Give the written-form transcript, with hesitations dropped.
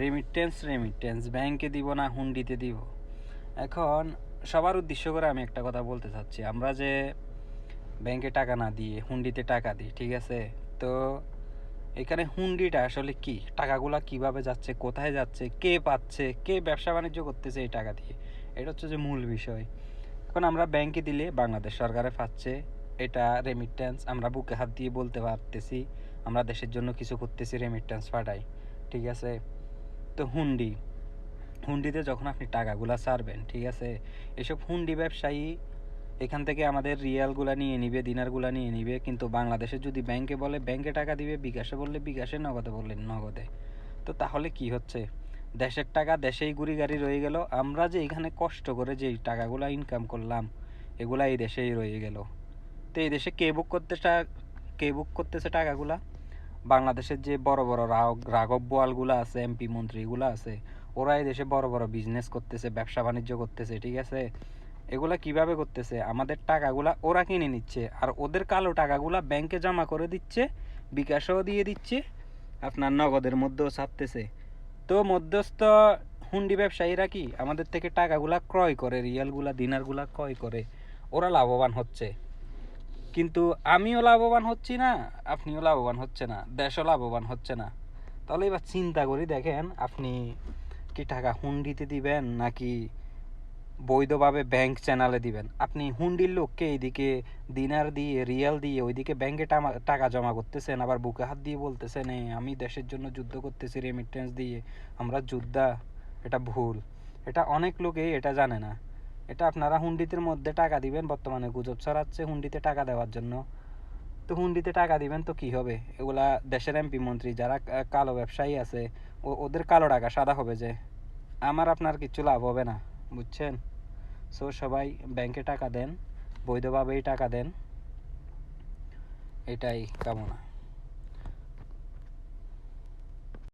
Remittance remittance ব্যাংকে দিব না হুন্ডিতে দিব। এখন সবার উদ্দেশ্য করে আমি একটা কথা বলতে চাচ্ছি, আমরা যে ব্যাংকে টাকা না দিয়ে হুন্ডিতে টাকা দিই, ঠিক আছে? তো এখানে হুন্ডিটা আসলে কি, টাকাগুলা কিভাবে যাচ্ছে, কোথায় যাচ্ছে, কে পাচ্ছে, কে ব্যবসা বাণিজ্য করতেছে এই টাকা দিয়ে, এটা হচ্ছে যে মূল বিষয়। এখন আমরা ব্যাংকে দিলে বাংলাদেশ সরকারে পাচ্ছে, এটা রেমিটেন্স। আমরা বুকে হাত দিয়ে বলতে পারতেছি আমরা দেশের জন্য কিছু করতেছি, রেমিটেন্স পাঠাই, ঠিক আছে? তো হুন্ডিতে যখন আপনি টাকাগুলা ছাড়বেন, ঠিক আছে, এসব হুন্ডি ব্যবসায়ী এখান থেকে আমাদের রিয়ালগুলা নিয়ে নিবে, দিনারগুলা নিয়ে নিবে, কিন্তু বাংলাদেশে যদি ব্যাংকে বলে ব্যাংকে টাকা দিবে, বিকাশে বললে বিকাশে, নগদে বললে নগদে। তো তাহলে কি হচ্ছে, দেশের টাকা দেশেই গুড়ি গাড়ি রয়ে গেল, আমরা যে এখানে কষ্ট করে যে টাকাগুলা ইনকাম করলাম এগুলা এই দেশেই রয়ে গেল। তো এই দেশে কে বুক করতেছে টাকাগুলা? বাংলাদেশের যে বড় বড় রাঘব বোয়ালগুলো আছে, এমপি মন্ত্রীগুলো আছে, ওরা এই দেশে বড় বড় বিজনেস করতেছে, ব্যবসা বাণিজ্য করতেছে, ঠিক আছে? এগুলা কিভাবে করতেছে, আমাদের টাকাগুলা ওরা কিনে নিচ্ছে, আর ওদের কালো টাকাগুলা ব্যাংকে জমা করে দিচ্ছে, বিকাশও দিয়ে দিচ্ছে, আপনার নগদের মধ্যেও ছাপতেছে। তো মধ্যস্থ হুন্ডি ব্যবসায়ীরা কি আমাদের থেকে টাকাগুলা ক্রয় করে, রিয়ালগুলা দিনারগুলা ক্রয় করে, ওরা লাভবান হচ্ছে। কিন্তু আমিও লাভবান হচ্ছি না, আপনিও লাভবান হচ্ছে না, দেশও লাভবান হচ্ছে না। তাহলে এবার চিন্তা করি, দেখেন আপনি কি টাকা হুন্ডিতে দিবেন নাকি বৈধভাবে ব্যাংক চ্যানেলে দিবেন? আপনি হুন্ডির লোককে এইদিকে দিনার দিয়ে, রিয়াল দিয়ে ওইদিকে ব্যাংকে টাকা জমা করতেছেন, আবার বুকে হাত দিয়ে বলতেছেন আমি দেশের জন্য যুদ্ধ করতেছি রেমিটেন্স দিয়ে, আমরা যোদ্ধা। এটা ভুল, এটা অনেক লোকেই এটা জানে না। এটা আপনারা হুন্ডিতে মধ্যে টাকা দিবেন, বর্তমানে গুজব ছড়াচ্ছে হুন্ডিতে টাকা দেওয়ার জন্য। তো হুন্ডিতে টাকা দিবেন তো কি হবে, এগুলা দেশের এমপি মন্ত্রী যারা কালো ব্যবসায়ী আছে, ওদের কালো টাকা সাদা হবে যে, আমার আপনার কিচ্ছু লাভ হবে না, বুঝছেন? সো সবাই ব্যাংকে টাকা দেন, বৈধভাবেই টাকা দেন, এটাই কামনা।